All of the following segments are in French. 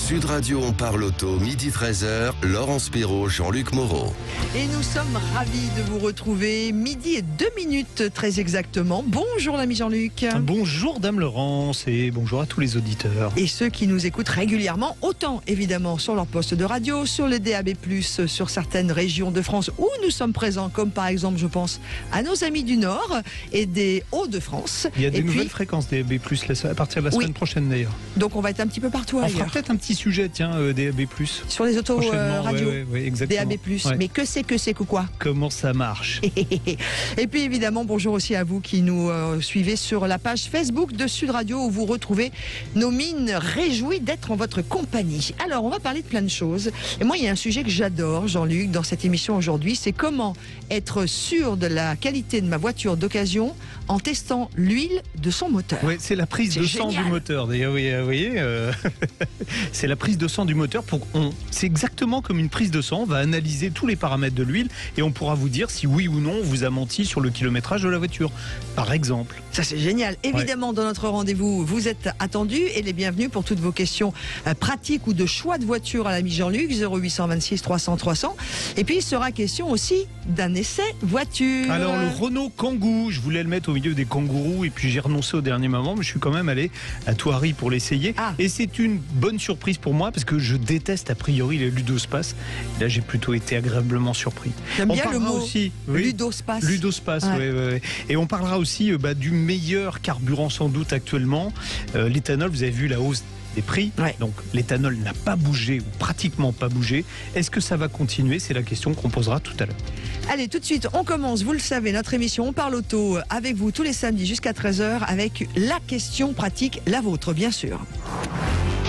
Sud Radio, on parle auto, midi 13h, Laurence Perrault, Jean-Luc Moreau. Et nous sommes ravis de vous retrouver, midi et 2 minutes très exactement. Bonjour l'ami Jean-Luc. Bonjour Dame Laurence et bonjour à tous les auditeurs. Et ceux qui nous écoutent régulièrement, autant évidemment sur leur poste de radio, sur le DAB+, sur certaines régions de France où nous sommes présents, comme par exemple je pense à nos amis du Nord et des Hauts-de-France. Il y a des nouvelles fréquences DAB+, à partir de la semaine prochaine d'ailleurs. Donc on va être un petit peu partout on ailleurs. fera peut-être un petit sujet, tiens, DAB+. Sur les autos radio, exactement. DAB+. Ouais. Mais que c'est quoi? Comment ça marche? Et puis évidemment, bonjour aussi à vous qui nous suivez sur la page Facebook de Sud Radio où vous retrouvez nos mines réjouies d'être en votre compagnie. Alors, on va parler de plein de choses. Et moi, il y a un sujet que j'adore, Jean-Luc, dans cette émission aujourd'hui, c'est comment être sûr de la qualité de ma voiture d'occasion en testant l'huile de son moteur. Oui, c'est la prise de sang du moteur. D'ailleurs, vous voyez, c'est la prise de sang du moteur. C'est exactement comme une prise de sang. On va analyser tous les paramètres de l'huile et on pourra vous dire si oui ou non on vous a menti sur le kilométrage de la voiture, par exemple. Ça, c'est génial. Évidemment, dans notre rendez-vous, vous êtes attendus et les bienvenus pour toutes vos questions pratiques ou de choix de voiture à l'ami Jean-Luc, 0826 300 300. Et puis, il sera question aussi d'un essai voiture. Alors, le Renault Kangoo, je voulais le mettre au milieu des kangourous et puis j'ai renoncé au dernier moment, mais je suis quand même allé à Thoiry pour l'essayer. Et c'est une bonne surprise pour moi parce que je déteste a priori les ludospaces. Là, j'ai plutôt été agréablement surpris. J'aime bien le mot aussi, ludospace. Ludospace, oui. Et on parlera aussi du meilleur carburant sans doute actuellement. L'éthanol, vous avez vu la hausse des prix, donc l'éthanol n'a pas bougé ou pratiquement pas bougé. Est-ce que ça va continuer? C'est la question qu'on posera tout à l'heure. Allez, tout de suite, on commence, vous le savez, notre émission On parle auto avec vous tous les samedis jusqu'à 13h avec la question pratique, la vôtre bien sûr.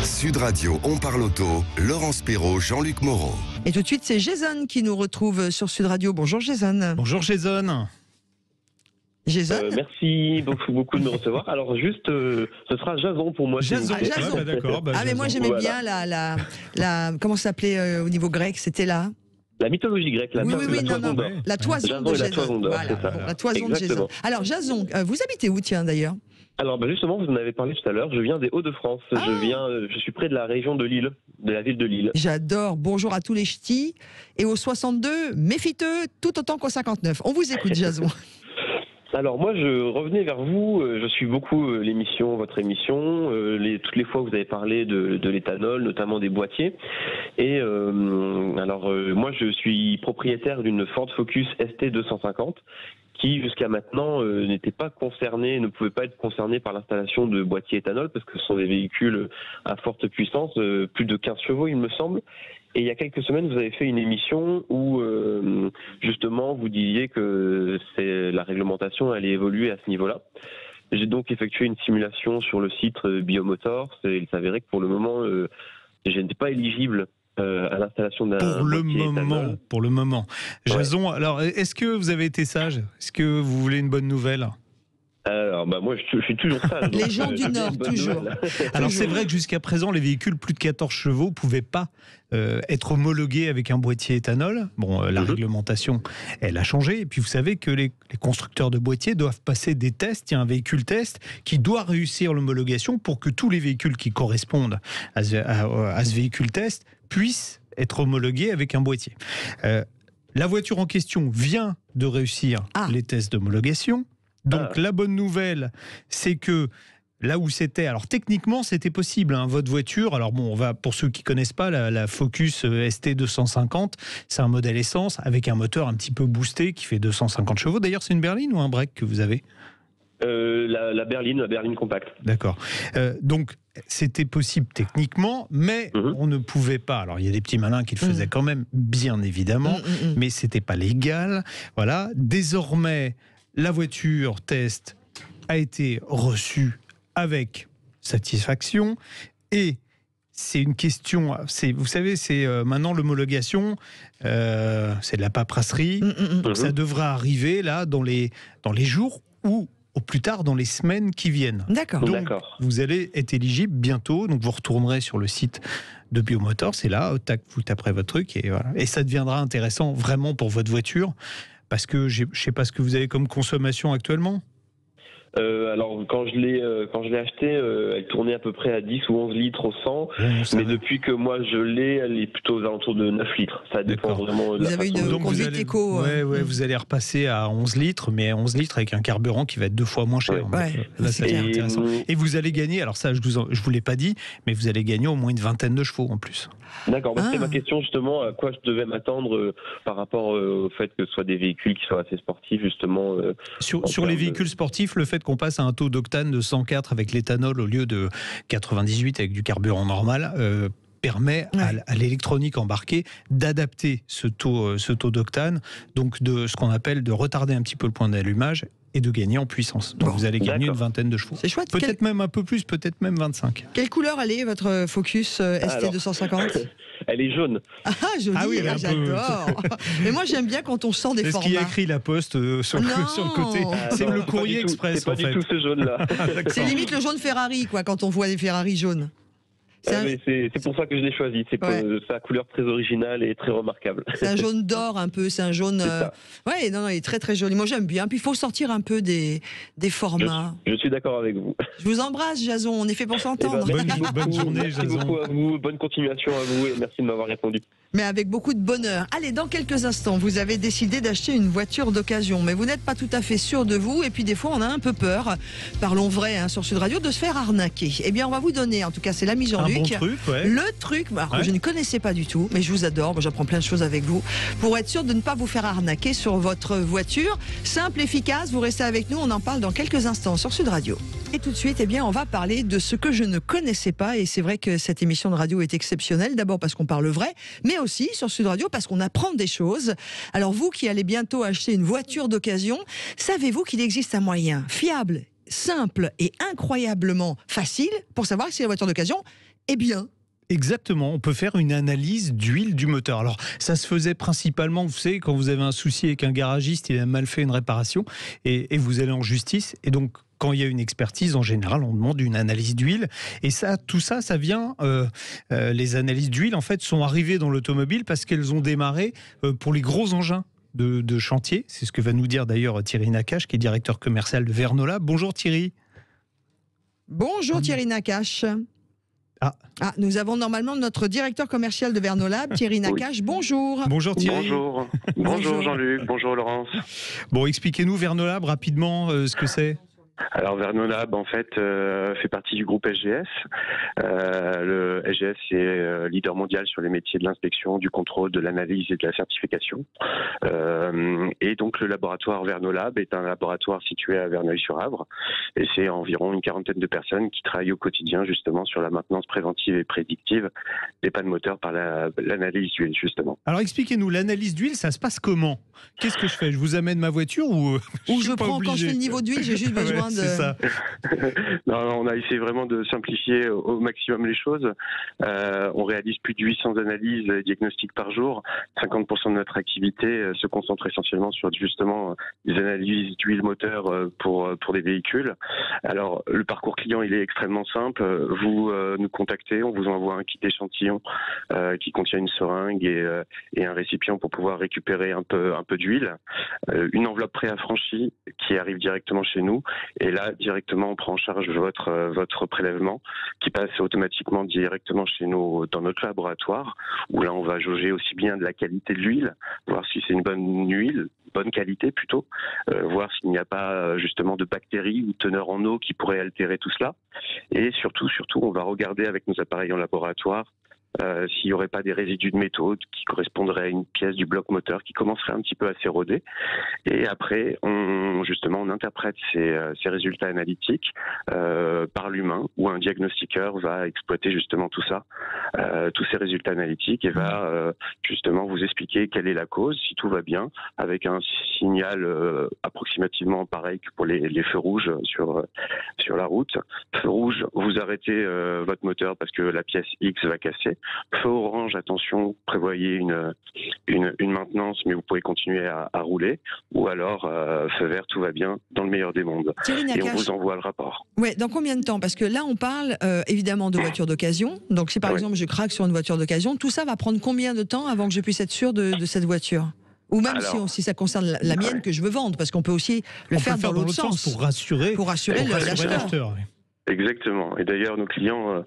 Sud Radio, on parle auto, Laurence Perrault, Jean-Luc Moreau. Et tout de suite, c'est Jason qui nous retrouve sur Sud Radio. Bonjour Jason. Bonjour Jason. Merci beaucoup de me recevoir. Alors juste, ce sera Jason pour moi. Jason, Jason. D'accord. Mais moi j'aimais bien la comment ça s'appelait au niveau grec, c'était là. La mythologie grecque, la toison d'or. La toison de Jason. La toison de Jason. Alors Jason, vous habitez où tiens d'ailleurs? Alors justement, vous en avez parlé tout à l'heure, je viens des Hauts-de-France, je suis près de la région de Lille, de la ville de Lille. J'adore, bonjour à tous les ch'tis, et au 62, méfiteux, tout autant qu'au 59. On vous écoute Jason. Alors moi je revenais vers vous, je suis beaucoup votre émission, toutes les fois où vous avez parlé de l'éthanol, notamment des boîtiers. Et moi je suis propriétaire d'une Ford Focus ST 250 qui jusqu'à maintenant ne pouvait pas être concerné par l'installation de boîtiers éthanol parce que ce sont des véhicules à forte puissance, plus de 15 chevaux il me semble. Et il y a quelques semaines, vous avez fait une émission où justement vous disiez que la réglementation allait évoluer à ce niveau-là. J'ai donc effectué une simulation sur le site Biomotors et il s'avérait que pour le moment, je n'étais pas éligible à l'installation d'un boîtier éthanol. Pour le moment. Jason, alors est-ce que vous avez été sage? Est-ce que vous voulez une bonne nouvelle? Alors moi je suis toujours sage. Les gens du Nord, toujours. Alors c'est vrai que jusqu'à présent les véhicules plus de 14 chevaux ne pouvaient pas être homologués avec un boîtier éthanol. Bon, la réglementation elle a changé et puis vous savez que les constructeurs de boîtiers doivent passer des tests. Il y a un véhicule test qui doit réussir l'homologation pour que tous les véhicules qui correspondent à ce véhicule test puissent être homologués avec un boîtier. La voiture en question vient de réussir les tests d'homologation. Donc la bonne nouvelle, c'est que là où c'était, alors techniquement c'était possible, votre voiture, alors bon, pour ceux qui connaissent pas, la Focus ST 250, c'est un modèle essence avec un moteur un petit peu boosté qui fait 250 chevaux. D'ailleurs, c'est une berline ou un break que vous avez? La berline compacte. D'accord. Donc c'était possible techniquement, mais on ne pouvait pas. Alors il y a des petits malins qui le faisaient quand même, bien évidemment, mais c'était pas légal. Voilà. Désormais, la voiture test a été reçue avec satisfaction et c'est une question, vous savez, c'est maintenant l'homologation, c'est de la paperasserie, ça devra arriver là dans les jours ou au plus tard dans les semaines qui viennent. D'accord. Donc vous allez être éligible bientôt, donc vous retournerez sur le site de Biomotors, c'est là, vous taperez votre truc et voilà. Et ça deviendra intéressant vraiment pour votre voiture. Parce que je ne sais pas ce que vous avez comme consommation actuellement. Alors quand je l'ai achetée, elle tournait à peu près à 10 ou 11 litres au 100, mais depuis que moi je l'ai, elle est plutôt aux alentours de 9 litres. Ça dépend vraiment de Vous avez une conduite éco. Vous allez repasser à 11 litres, mais 11 litres avec un carburant qui va être 2 fois moins cher. Là, c'est intéressant. Et vous allez gagner, alors ça je vous l'ai pas dit, mais vous allez gagner au moins une vingtaine de chevaux en plus. D'accord, c'était ma question justement, à quoi je devais m'attendre par rapport au fait que ce soit des véhicules qui soient assez sportifs justement. Sur les véhicules sportifs, le fait qu'on passe à un taux d'octane de 104 avec l'éthanol au lieu de 98 avec du carburant normal permet à l'électronique embarquée d'adapter ce taux d'octane, donc de ce qu'on appelle de retarder un petit peu le point d'allumage et de gagner en puissance. Donc vous allez gagner une vingtaine de chevaux. C'est chouette. Peut-être même un peu plus, peut-être même 25. Quelle couleur elle est, votre Focus ST250 ? Elle est jaune. Ah, joli, j'adore. Mais moi, j'aime bien quand on sent des formats. C'est ce qui a écrit La Poste sur le côté. C'est le Courrier Express, en fait. C'est pas du tout ce jaune-là. C'est limite le jaune Ferrari, quoi, quand on voit des Ferrari jaunes. C'est pour ça que je l'ai choisi. C'est sa couleur très originale et très remarquable. C'est un jaune d'or un peu. C'est un jaune. Non, il est très très joli. Moi j'aime bien. Puis il faut sortir un peu des formats. Je suis d'accord avec vous. Je vous embrasse, Jason. On est fait pour s'entendre. Bonne journée, Jason. Merci beaucoup à vous. Bonne continuation à vous et merci de m'avoir répondu. Mais avec beaucoup de bonheur. Allez, dans quelques instants, vous avez décidé d'acheter une voiture d'occasion, mais vous n'êtes pas tout à fait sûr de vous, et puis des fois on a un peu peur, parlons vrai sur Sud Radio, de se faire arnaquer. Eh bien on va vous donner, en tout cas c'est l'ami Jean-Luc, bon truc, le truc que je ne connaissais pas du tout, mais je vous adore, moi j'apprends plein de choses avec vous, pour être sûr de ne pas vous faire arnaquer sur votre voiture. Simple, efficace, vous restez avec nous, on en parle dans quelques instants sur Sud Radio. Et tout de suite, eh bien, on va parler de ce que je ne connaissais pas, et c'est vrai que cette émission de radio est exceptionnelle, d'abord parce qu'on parle vrai, mais aussi sur Sud Radio parce qu'on apprend des choses. Alors vous qui allez bientôt acheter une voiture d'occasion, savez-vous qu'il existe un moyen fiable, simple et incroyablement facile pour savoir si la voiture d'occasion est bien? Exactement, on peut faire une analyse d'huile du moteur. Alors ça se faisait principalement, vous savez, quand vous avez un souci avec un garagiste, il a mal fait une réparation et vous allez en justice, et donc quand il y a une expertise, en général, on demande une analyse d'huile. Et ça, tout ça, ça vient... les analyses d'huile, en fait, sont arrivées dans l'automobile parce qu'elles ont démarré pour les gros engins de chantier. C'est ce que va nous dire d'ailleurs Thierry Nakache, qui est directeur commercial de Vernolab. Bonjour Thierry. Bonjour Thierry Nakache. Nous avons normalement notre directeur commercial de Vernolab, Thierry Nakache. Bonjour. Bonjour Thierry. Bonjour Jean-Luc. Bonjour Laurence. Bon, expliquez-nous Vernolab rapidement ce que c'est. Alors Vernolab en fait fait partie du groupe SGS. Le SGS est leader mondial sur les métiers de l'inspection, du contrôle, de l'analyse et de la certification. Et donc le laboratoire Vernolab est un laboratoire situé à Verneuil-sur-Avre et c'est environ une quarantaine de personnes qui travaillent au quotidien justement sur la maintenance préventive et prédictive des pannes moteurs par l'analyse d'huile justement. Alors expliquez-nous, l'analyse d'huile, ça se passe comment? Qu'est-ce que je fais? Je vous amène ma voiture ou je prends obligé. Quand je fais le niveau d'huile, j'ai juste besoin de... C'est ça. Non, on a essayé vraiment de simplifier au maximum les choses. On réalise plus de 800 analyses et diagnostics par jour. 50% de notre activité se concentre essentiellement sur justement des analyses d'huile moteur pour des véhicules. Alors, le parcours client, il est extrêmement simple. Vous nous contactez, on vous envoie un kit échantillon qui contient une seringue et un récipient pour pouvoir récupérer un peu d'huile. Une enveloppe préaffranchie qui arrive directement chez nous. Et là, directement, on prend en charge votre prélèvement qui passe automatiquement directement chez nous dans notre laboratoire, où là, on va jauger aussi bien de la qualité de l'huile, voir si c'est une bonne huile, bonne qualité plutôt, voir s'il n'y a pas justement de bactéries ou teneurs en eau qui pourraient altérer tout cela. Et surtout, on va regarder avec nos appareils en laboratoire s'il n'y aurait pas des résidus de métaux qui correspondraient à une pièce du bloc moteur qui commencerait un petit peu à s'éroder. Et après, on interprète ces résultats analytiques par l'humain, où un diagnostiqueur va exploiter justement tout ça, tous ces résultats analytiques, et va justement vous expliquer quelle est la cause, si tout va bien, avec un signal approximativement pareil que pour les feux rouges sur la route. Feu rouge, vous arrêtez votre moteur parce que la pièce X va casser. Feu orange, attention, prévoyez une maintenance, mais vous pouvez continuer à rouler. Ou alors, feu vert, tout va bien, dans le meilleur des mondes. Et on vous envoie le rapport. Ouais, dans combien de temps? Parce que là, on parle évidemment de voitures d'occasion. Donc si par exemple je craque sur une voiture d'occasion, tout ça va prendre combien de temps avant que je puisse être sûr de cette voiture? Ou même si ça concerne la mienne que je veux vendre, parce qu'on peut aussi le faire dans l'autre sens. Pour rassurer l'acheteur. Oui. Exactement. Et d'ailleurs, nos clients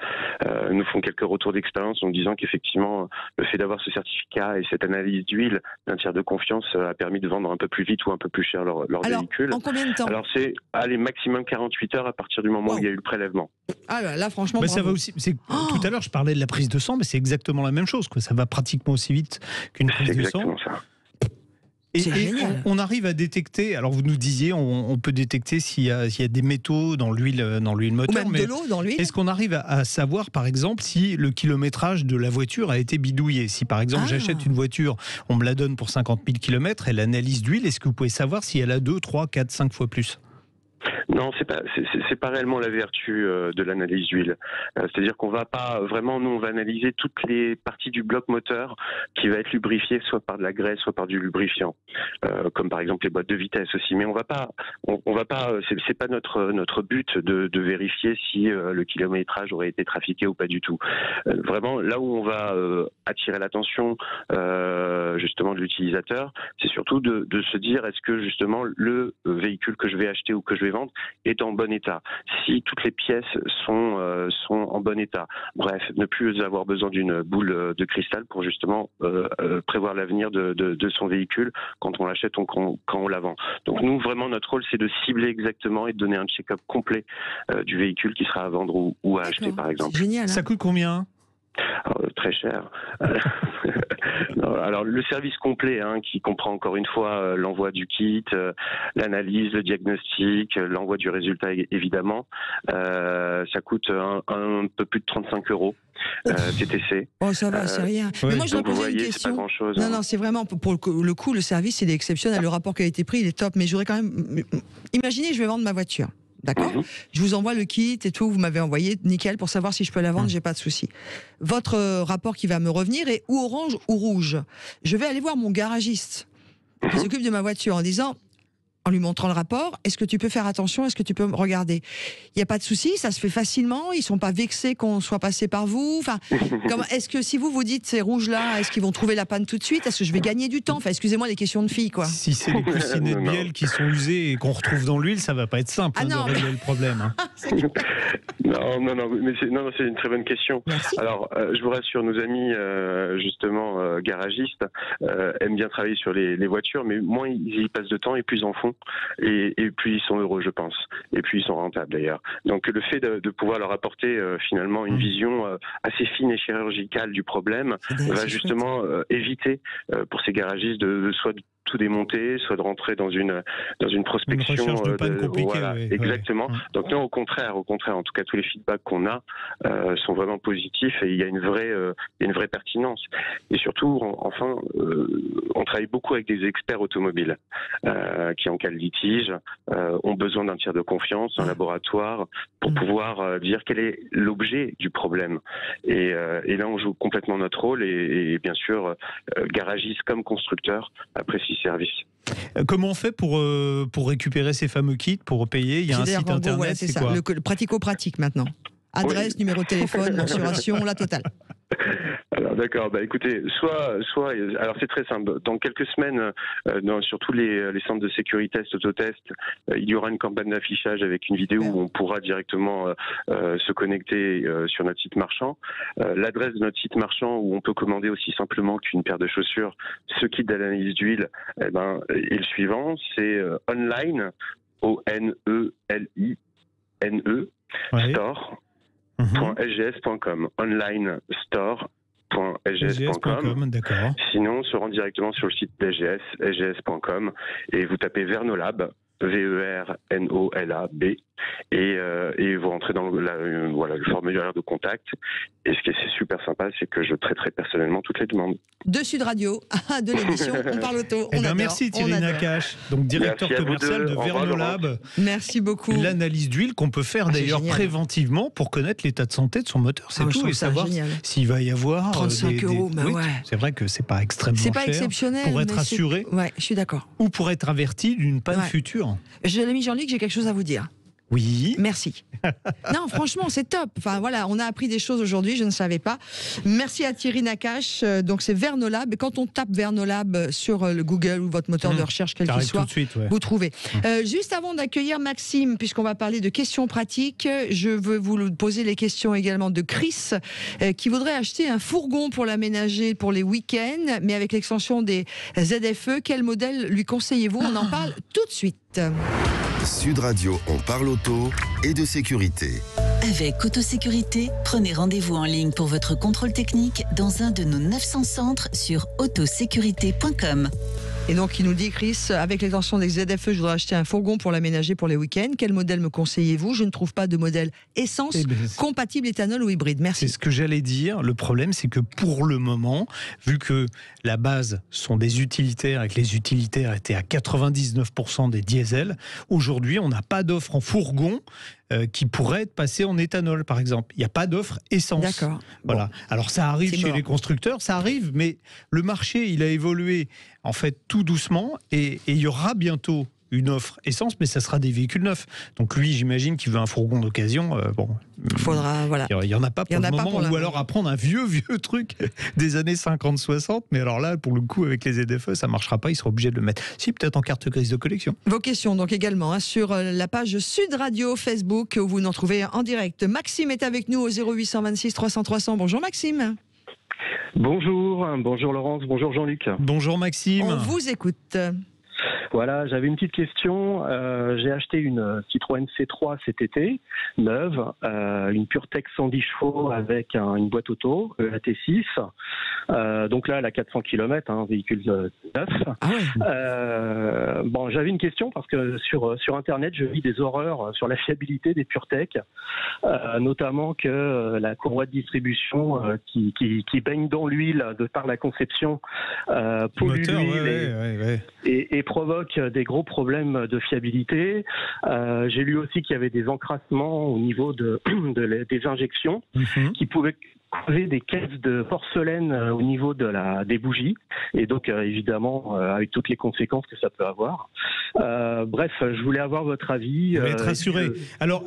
nous font quelques retours d'expérience en disant qu'effectivement, le fait d'avoir ce certificat et cette analyse d'huile d'un tiers de confiance a permis de vendre un peu plus vite ou un peu plus cher leur véhicule. En combien de temps? Alors, c'est maximum 48 heures à partir du moment où il y a eu le prélèvement. Ah là, franchement, ça va aussi. Tout à l'heure, je parlais de la prise de sang, mais c'est exactement la même chose. Ça va pratiquement aussi vite qu'une prise de sang. C'est exactement ça. Et on arrive à détecter, alors vous nous disiez, on peut détecter s'il y a des métaux dans l'huile moteur. Ou même de l'eau dans l'huile. Est-ce qu'on arrive à savoir, par exemple, si le kilométrage de la voiture a été bidouillé? Si, par exemple, j'achète une voiture, on me la donne pour 50 000 km, elle analyse d'huile, est-ce que vous pouvez savoir si elle a 2, 3, 4, 5 fois plus? Non, c'est pas réellement la vertu de l'analyse d'huile. C'est-à-dire qu'on va pas vraiment, nous on va analyser toutes les parties du bloc moteur qui va être lubrifié soit par de la graisse, soit par du lubrifiant, comme par exemple les boîtes de vitesse aussi. Mais on va pas, c'est pas notre but de vérifier si le kilométrage aurait été trafiqué ou pas du tout. Vraiment, là où on va attirer l'attention justement de l'utilisateur, c'est surtout de se dire est-ce que justement le véhicule que je vais acheter ou que je vais vendre est en bon état, si toutes les pièces sont en bon état. Bref, ne plus avoir besoin d'une boule de cristal pour justement prévoir l'avenir de son véhicule quand on l'achète ou quand on la vend. Donc nous, vraiment, notre rôle, c'est de cibler exactement et de donner un check-up complet du véhicule qui sera à vendre ou à acheter, par exemple. C'est génial. Ça coûte combien ? Très cher. Alors le service complet, qui comprend encore une fois l'envoi du kit, l'analyse, le diagnostic, l'envoi du résultat évidemment, ça coûte un peu plus de 35 € TTC. Oh, ça va, c'est rien. Mais moi, je dois poser une question. Non, c'est vraiment pour le coup, le service, il est exceptionnel. Le rapport qui a été pris, il est top. Mais je voudrais quand même. Imaginez, je vais vendre ma voiture. D'accord ? Je vous envoie le kit et tout, vous m'avez envoyé, nickel, pour savoir si je peux la vendre, j'ai pas de souci. Votre rapport qui va me revenir est ou orange ou rouge. Je vais aller voir mon garagiste qui s'occupe de ma voiture en disant, en lui montrant le rapport, est-ce que tu peux faire attention, est-ce que tu peux me regarder ? Il n'y a pas de souci, ça se fait facilement, ils ne sont pas vexés qu'on soit passé par vous. Enfin, est-ce que si vous dites ces rouges-là, est-ce qu'ils vont trouver la panne tout de suite ? Est-ce que je vais gagner du temps ? Enfin, excusez-moi, des questions de filles, quoi. Si c'est les coussinets de miel qui sont usés et qu'on retrouve dans l'huile, ça ne va pas être simple de régler le problème. Non, mais c'est une très bonne question. Merci. Alors, je vous rassure, nos amis, justement, garagistes, aiment bien travailler sur les voitures, mais moins ils y passent de temps et plus ils en font. Et puis ils sont heureux, je pense. Et puis ils sont rentables d'ailleurs. Donc le fait de pouvoir leur apporter finalement une vision assez fine et chirurgicale du problème va justement éviter pour ces garagistes de soit tout démonter, soit de rentrer dans une prospection. Une recherche de panne compliquée. Voilà, exactement. Donc non, au contraire, en tout cas tous les feedbacks qu'on a sont vraiment positifs et il y a une vraie pertinence. Et surtout, enfin, on travaille beaucoup avec des experts automobiles qui, en cas de litige, ont besoin d'un tiers de confiance, un laboratoire, pour pouvoir dire quel est l'objet du problème. Et là, on joue complètement notre rôle et bien sûr, garagistes comme constructeurs apprécient ce service. Comment on fait pour récupérer ces fameux kits, pour payer ? Il y a un site internet, voilà, c'est ça, quoi ? le pratico-pratique maintenant. Adresse, numéro de téléphone, mensuration, la totale. Alors d'accord, écoutez, alors c'est très simple. Dans quelques semaines, sur tous les centres de sécurité autotest, il y aura une campagne d'affichage avec une vidéo où on pourra directement se connecter sur notre site marchand. L'adresse de notre site marchand où on peut commander aussi simplement qu'une paire de chaussures, ce kit d'analyse d'huile, est le suivant, c'est online, ONELINE, store. .sgs.com, online store.sgs.com. D'accord. Sinon, on se rend directement sur le site d'SGS, sgs.com, et vous tapez Vernolab, VERNOLAB, et vous rentrez dans le formulaire de contact. Et ce qui est super sympa, c'est que je traiterai personnellement toutes les demandes. De Sud Radio, de l'émission On parle auto. Merci Thierry Nakache, donc directeur commercial de Vernolab. Merci beaucoup. L'analyse d'huile qu'on peut faire d'ailleurs préventivement pour connaître l'état de santé de son moteur, c'est tout, et savoir s'il va y avoir 35 €. C'est vrai que c'est pas extrêmement cher. C'est pas exceptionnel. Pour être assuré. Ouais, je suis d'accord. Ou pour être averti d'une panne future. L'ami Jean-Luc, j'ai quelque chose à vous dire. Oui. Merci. Non, franchement, c'est top. Enfin, voilà, on a appris des choses aujourd'hui, je ne savais pas. Merci à Thierry Nakache. Donc, c'est Vernolab. Et quand on tape Vernolab sur le Google ou votre moteur de recherche, quel qu'il soit, vous trouvez. Juste avant d'accueillir Maxime, puisqu'on va parler de questions pratiques, je veux vous poser les questions également de Chris, qui voudrait acheter un fourgon pour l'aménager pour les week-ends, mais avec l'extension des ZFE. Quel modèle lui conseillez-vous? On en parle tout de suite. Sud Radio, on parle auto et de sécurité. Avec Autosécurité, prenez rendez-vous en ligne pour votre contrôle technique dans un de nos 900 centres sur autosécurité.com. Et donc, il nous dit, Chris, avec l'extension des ZFE, je voudrais acheter un fourgon pour l'aménager pour les week-ends. Quel modèle me conseillez-vous? Je ne trouve pas de modèle essence compatible éthanol ou hybride. Merci. C'est ce que j'allais dire. Le problème, c'est que pour le moment, vu que la base sont des utilitaires et que les utilitaires étaient à 99% des diesels, aujourd'hui, on n'a pas d'offre en fourgon qui pourrait être passé en éthanol, par exemple. Il n'y a pas d'offre essence. D'accord. Voilà. Bon. Alors ça arrive chez les constructeurs, ça arrive, mais le marché, il a évolué en fait tout doucement et il y aura bientôt une offre essence, mais ça sera des véhicules neufs. Donc lui, j'imagine qu'il veut un fourgon d'occasion. Faudra, voilà. Il n'y en a pas pour le moment, ou alors à prendre un vieux truc des années 50-60, mais alors là, pour le coup, avec les ZFE, ça ne marchera pas, il sera obligé de le mettre. Si, peut-être en carte grise de collection. Vos questions, donc également, sur la page Sud Radio Facebook, où vous nous trouvez en direct. Maxime est avec nous au 0826 300 300. Bonjour Maxime. Bonjour Laurence, bonjour Jean-Luc. Bonjour Maxime. On vous écoute. Voilà, j'avais une petite question. J'ai acheté une Citroën C3 cet été, neuve, une PureTech 110 chevaux avec une boîte auto, AT6. Donc là, elle a 400 km, véhicule neuf. Ah ouais. Bon, j'avais une question parce que sur Internet, je lis des horreurs sur la fiabilité des PureTech, notamment que la courroie de distribution qui baigne dans l'huile de par la conception pollue l'huile et provoque des gros problèmes de fiabilité. J'ai lu aussi qu'il y avait des encrassements au niveau des injections qui pouvaient causer des caisses de porcelaine au niveau des bougies et donc évidemment avec toutes les conséquences que ça peut avoir. Bref, je voulais avoir votre avis. Être rassuré. Alors,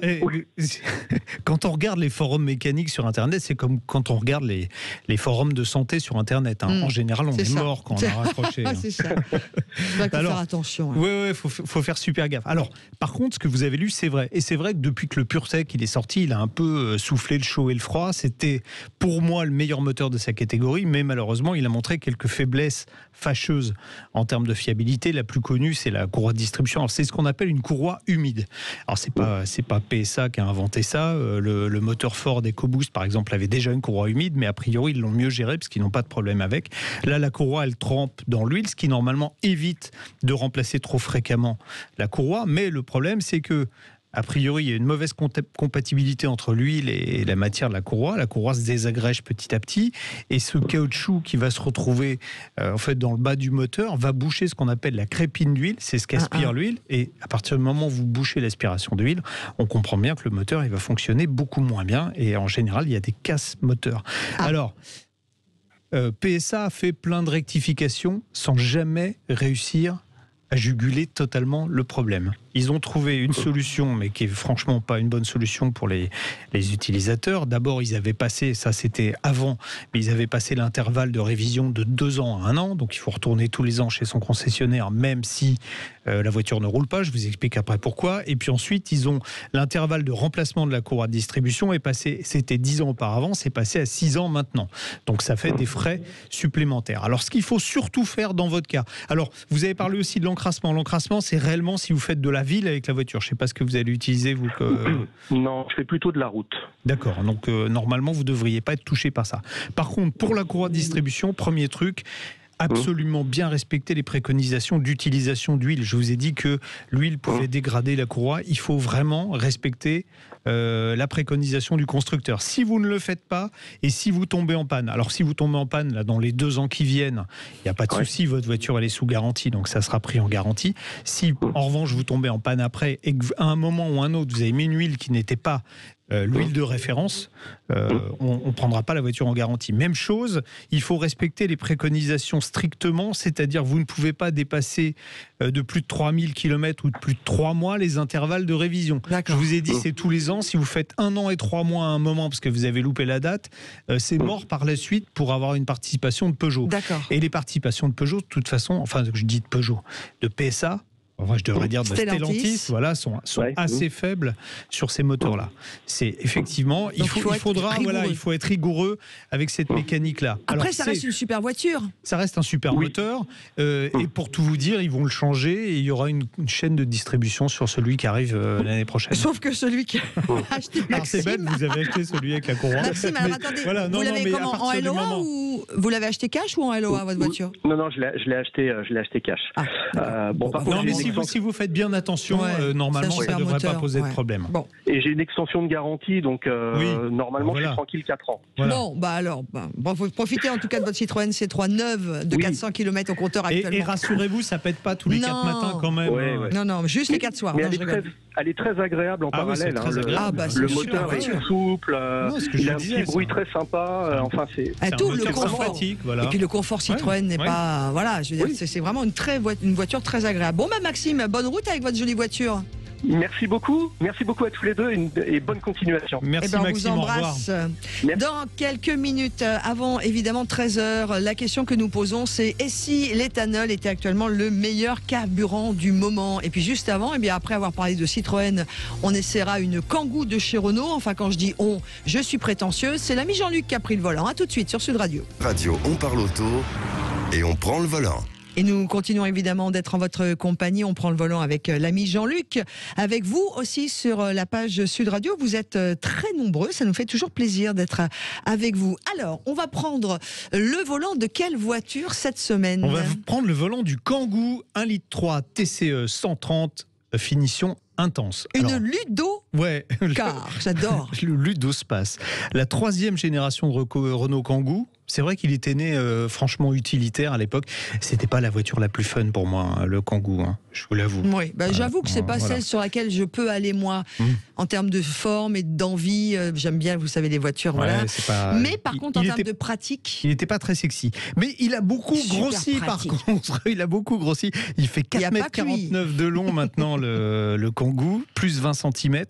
quand on regarde les forums mécaniques sur Internet, c'est comme quand on regarde les forums de santé sur Internet. En général, on est mort quand on a raccroché. C'est ça. Il faut faire attention. Oui, faut faire super gaffe. Alors, par contre, ce que vous avez lu, c'est vrai. Et c'est vrai que depuis que le PureTech il est sorti, il a un peu soufflé le chaud et le froid. C'était pour moi le meilleur moteur de sa catégorie, mais malheureusement, il a montré quelques faiblesses fâcheuses en termes de fiabilité. La plus connue, c'est la courroie de distribution. Alors, c'est ce qu'on appelle une courroie humide. Alors, c'est pas PSA qui a inventé ça. Le moteur Ford EcoBoost, par exemple, avait déjà une courroie humide, mais a priori, ils l'ont mieux géré parce qu'ils n'ont pas de problème avec. Là, la courroie, elle trempe dans l'huile, ce qui normalement évite de remplacer trop fréquemment la courroie. Mais le problème, c'est que a priori, il y a une mauvaise compatibilité entre l'huile et la matière de la courroie. La courroie se désagrège petit à petit et ce caoutchouc qui va se retrouver en fait dans le bas du moteur va boucher ce qu'on appelle la crépine d'huile. C'est ce qu'aspire l'huile. Et à partir du moment où vous bouchez l'aspiration d'huile, on comprend bien que le moteur il va fonctionner beaucoup moins bien et en général, il y a des casses moteurs. Alors, PSA a fait plein de rectifications sans jamais réussir à juguler totalement le problème. Ils ont trouvé une solution, mais qui est franchement pas une bonne solution pour les utilisateurs. D'abord, ils avaient passé, ça c'était avant, mais ils avaient passé l'intervalle de révision de 2 ans à 1 an, donc il faut retourner tous les ans chez son concessionnaire, même si la voiture ne roule pas, je vous explique après pourquoi. Et puis ensuite, ils ont l'intervalle de remplacement de la courroie de distribution est passé, c'était 10 ans auparavant, c'est passé à 6 ans maintenant. Donc ça fait des frais supplémentaires. Alors ce qu'il faut surtout faire dans votre cas, alors vous avez parlé aussi de l'encrassement. L'encrassement, c'est réellement si vous faites de la ville avec la voiture. Je ne sais pas ce que vous allez utiliser, vous. Non, je fais plutôt de la route. D'accord, donc normalement, vous ne devriez pas être touché par ça. Par contre, pour la courroie de distribution, premier truc, absolument bien respecter les préconisations d'utilisation d'huile. Je vous ai dit que l'huile pouvait dégrader la courroie. Il faut vraiment respecter la préconisation du constructeur. Si vous ne le faites pas et si vous tombez en panne, alors si vous tombez en panne là, dans les 2 ans qui viennent, il n'y a pas de souci, votre voiture elle est sous garantie, donc ça sera pris en garantie. Si en revanche vous tombez en panne après et qu'à un moment ou un autre vous avez mis une huile qui n'était pas l'huile de référence, on ne prendra pas la voiture en garantie. Même chose, il faut respecter les préconisations strictement, c'est-à-dire vous ne pouvez pas dépasser de plus de 3000 km ou de plus de 3 mois les intervalles de révision. Je vous ai dit, c'est tous les ans. Si vous faites 1 an et 3 mois à un moment parce que vous avez loupé la date, c'est mort par la suite pour avoir une participation de Peugeot. Et les participations de Peugeot, de toute façon, enfin je dis de Peugeot, de PSA, enfin, je devrais dire de Stellantis, voilà, sont assez faibles sur ces moteurs-là. C'est effectivement, il faut être rigoureux avec cette mécanique-là. Après, alors, ça reste une super voiture. Ça reste un super moteur. Et pour tout vous dire, ils vont le changer et il y aura une chaîne de distribution sur celui qui arrive l'année prochaine. Sauf que celui qui a acheté Maxime. C'est bête, vous avez acheté celui avec la courroie. Maxime, alors attendez, vous l'avez comment, en LOA ou vous l'avez acheté cash ou en LOA votre voiture? Non, je l'ai acheté cash. Si vous faites bien attention, normalement, ça ne devrait pas poser de problème. Bon. Et j'ai une extension de garantie, donc normalement, je suis tranquille 4 ans. Voilà. Bon, vous profitez en tout cas de votre Citroën C3 neuve de 400 km au compteur actuellement. Et rassurez-vous, ça ne pète pas tous les 4 matins quand même. Non, juste les 4 soirs. Mais elle est très agréable en parallèle. Le moteur est souple, il a un petit bruit très sympa. Enfin, c'est tout le confort. Et puis le confort Citroën n'est pas. Voilà, je veux dire, c'est vraiment une voiture très agréable. Bon, Maxime, bonne route avec votre jolie voiture. Merci beaucoup à tous les deux et bonne continuation. Merci Maxime, on vous embrasse. Dans quelques minutes, avant évidemment 13h, la question que nous posons c'est et si l'éthanol était actuellement le meilleur carburant du moment? Et puis juste avant, après avoir parlé de Citroën, on essaiera une Kangoo de chez Renault. Enfin quand je dis on, je suis prétentieuse, c'est l'ami Jean-Luc qui a pris le volant. A tout de suite sur Sud Radio. On parle auto et on prend le volant. Et nous continuons évidemment d'être en votre compagnie. On prend le volant avec l'ami Jean-Luc. Avec vous aussi sur la page Sud Radio. Vous êtes très nombreux. Ça nous fait toujours plaisir d'être avec vous. Alors, on va prendre le volant de quelle voiture cette semaine? On va prendre le volant du Kangoo 1,3 litre TCE 130 finition intense. Une Ludo car j'adore. Le Ludospace. La 3e génération de Renault Kangoo. C'est vrai qu'il était né franchement utilitaire à l'époque. C'était pas la voiture la plus fun pour moi, le Kangoo, je vous l'avoue. Oui, j'avoue que c'est pas celle sur laquelle je peux aller moi, en termes de forme et d'envie. J'aime bien, vous savez, les voitures. Mais par contre, en termes de pratique, il n'était pas très sexy. Mais il a beaucoup grossi par contre. Il a beaucoup grossi. Il fait 4,49 m de long maintenant le Kangoo, plus 20 cm.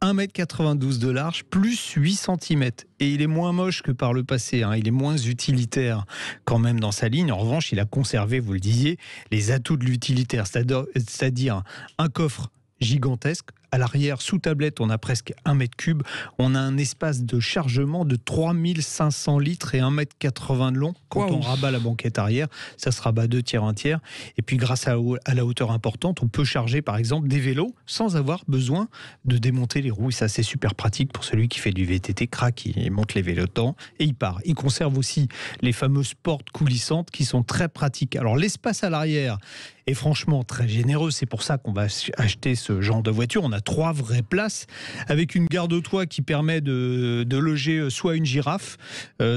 1,92 m de large, plus 8 cm. Et il est moins moche que par le passé, il est moins utilitaire quand même dans sa ligne. En revanche, il a conservé, vous le disiez, les atouts de l'utilitaire, c'est-à-dire un coffre gigantesque. À l'arrière, sous tablette, on a presque 1 m3. On a un espace de chargement de 3500 litres et 1,80 m de long. Quand on rabat la banquette arrière, ça se rabat 2 tiers, 1 tiers. Et puis, grâce à la hauteur importante, on peut charger, par exemple, des vélos sans avoir besoin de démonter les roues. Et ça, c'est super pratique pour celui qui fait du VTT, craque, il monte les vélos dedans et il part. Il conserve aussi les fameuses portes coulissantes qui sont très pratiques. Alors, l'espace à l'arrière est franchement très généreux. C'est pour ça qu'on va acheter ce genre de voiture. On a 3 vraies places avec une garde au toit qui permet de loger soit une girafe,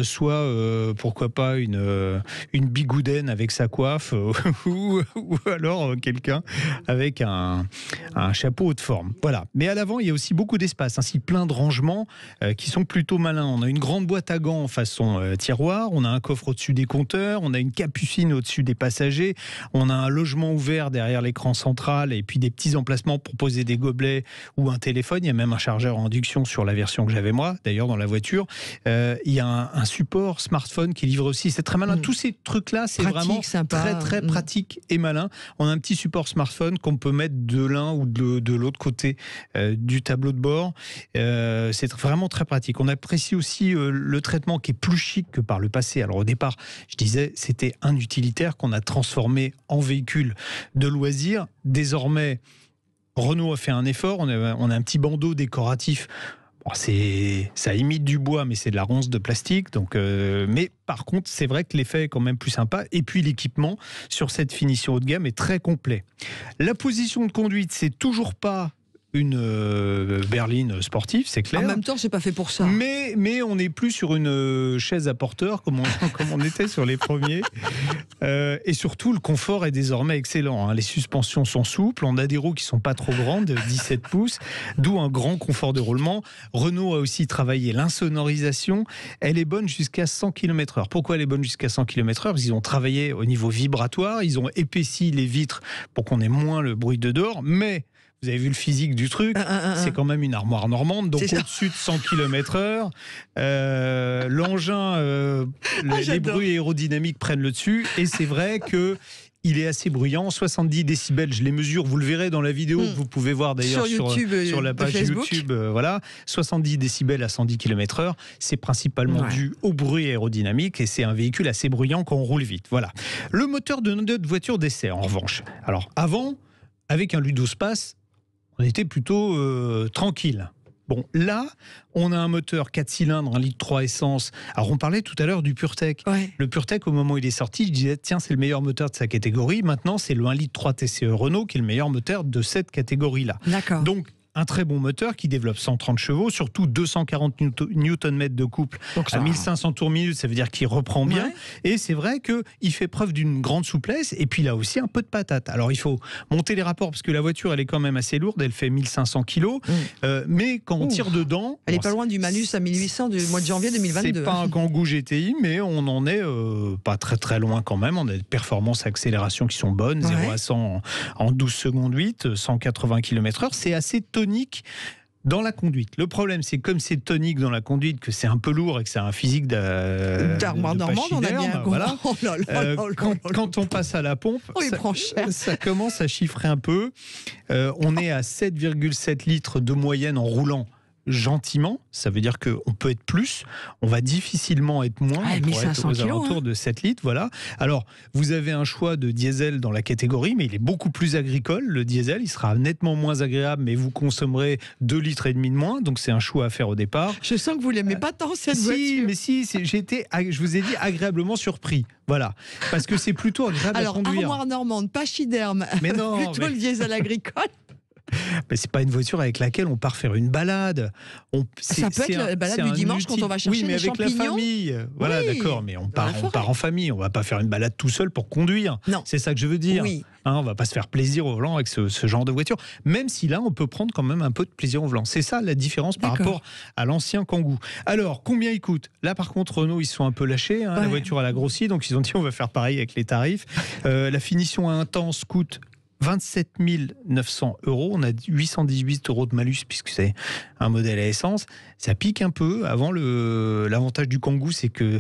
soit pourquoi pas une bigoudaine avec sa coiffe ou alors quelqu'un avec un chapeau haute forme. Voilà. Mais à l'avant, il y a aussi beaucoup d'espace, ainsi plein de rangements qui sont plutôt malins. On a une grande boîte à gants façon tiroir, on a un coffre au-dessus des compteurs, on a une capucine au-dessus des passagers, on a un logement ouvert derrière l'écran central et puis des petits emplacements pour poser des gobelets ou un téléphone. Il y a même un chargeur en induction sur la version que j'avais moi, d'ailleurs dans la voiture. Il y a un support smartphone qui livre aussi. C'est très malin. Tous ces trucs-là, c'est vraiment très très pratique et malin. On a un petit support smartphone qu'on peut mettre de l'un ou de l'autre côté du tableau de bord. C'est vraiment très pratique. On apprécie aussi le traitement qui est plus chic que par le passé. Alors au départ, je disais, c'était un utilitaire qu'on a transformé en véhicule de loisir. Désormais, Renault a fait un effort, on a un petit bandeau décoratif. Ça imite du bois, mais c'est de la ronce de plastique. Mais par contre, c'est vrai que l'effet est quand même plus sympa. Et puis l'équipement sur cette finition haut de gamme est très complet. La position de conduite, c'est toujours pas une berline sportive, c'est clair. En même temps, c'est pas fait pour ça. Mais on n'est plus sur une chaise à porteur comme on était sur les premiers. Et surtout, le confort est désormais excellent. Les suspensions sont souples. On a des roues qui sont pas trop grandes, 17 pouces, d'où un grand confort de roulement. Renault a aussi travaillé l'insonorisation. Elle est bonne jusqu'à 100 km/h. Pourquoi elle est bonne jusqu'à 100 km/h? Parce qu'ils ont travaillé au niveau vibratoire. Ils ont épaissi les vitres pour qu'on ait moins le bruit de dehors. Mais vous avez vu le physique du truc, c'est quand même une armoire normande, donc au-dessus de 100 km/h. L'engin, les bruits aérodynamiques prennent le dessus, et c'est vrai que il est assez bruyant, 70 décibels, je les mesure, vous le verrez dans la vidéo que vous pouvez voir d'ailleurs sur la page YouTube. Voilà, 70 décibels à 110 km/h, c'est principalement dû au bruit aérodynamique, et c'est un véhicule assez bruyant quand on roule vite. Voilà. Le moteur de notre voiture d'essai, en revanche. Alors avant, avec un Ludospace, on était plutôt tranquille. Bon, là, on a un moteur 4 cylindres, 1,3 litre essence. Alors, on parlait tout à l'heure du PureTech. Ouais. Le PureTech, au moment où il est sorti, je disais, tiens, c'est le meilleur moteur de sa catégorie. Maintenant, c'est le 1,3 litre TCE Renault qui est le meilleur moteur de cette catégorie-là. D'accord. Donc, un très bon moteur qui développe 130 chevaux, surtout 240 Nm de couple à 1500 tours minute, ça veut dire qu'il reprend bien. Ouais. Et c'est vrai qu'il fait preuve d'une grande souplesse, et puis il a aussi un peu de patate. Alors il faut monter les rapports, parce que la voiture elle est quand même assez lourde, elle fait 1500 kg, mais quand on tire dedans... Elle n'est pas loin du malus à 1800 du mois de janvier 2022. C'est pas un Kangoo GTI, mais on en est pas très très loin quand même. On a des performances accélération qui sont bonnes, 0 à 100 en 12 secondes 8, 180 km/h, c'est assez tonique dans la conduite. Le problème, c'est comme c'est tonique dans la conduite, que c'est un peu lourd et que c'est un physique d'armoire normande, on a bien voilà. Quand on passe à la pompe, ça commence à chiffrer un peu. On est à 7,7 litres de moyenne en roulant gentiment, ça veut dire qu'on peut être plus, on va difficilement être moins, on pourrait être aux alentours de 7 litres, voilà. Alors, vous avez un choix de diesel dans la catégorie, mais il est beaucoup plus agricole, le diesel, il sera nettement moins agréable, mais vous consommerez 2,5 litres de moins, donc c'est un choix à faire au départ. Je sens que vous l'aimez pas tant, cette voiture. Mais si, j'ai été, je vous ai dit, agréablement surpris, voilà, parce que c'est plutôt agréable à conduire. Alors, armoire normande, pachyderme, plutôt le diesel agricole. Mais c'est pas une voiture avec laquelle on part faire une balade. Ça peut être la balade du dimanche quand on va chercher des champignons. Oui, mais avec la famille. Voilà, d'accord, mais on part en famille. On va pas faire une balade tout seul pour conduire. Non. C'est ça que je veux dire. Oui. On va pas se faire plaisir au volant avec ce genre de voiture. Même si là, on peut prendre quand même un peu de plaisir au volant. C'est ça la différence par rapport à l'ancien Kangoo. Alors, combien il coûte? Là, par contre, Renault, ils se sont un peu lâchés. La voiture, elle a grossi, donc ils ont dit on va faire pareil avec les tarifs. La finition intense coûte 27 900 €, on a 818 € de malus puisque c'est un modèle à essence. Ça pique un peu. Avant, l'avantage du Kangoo, c'est que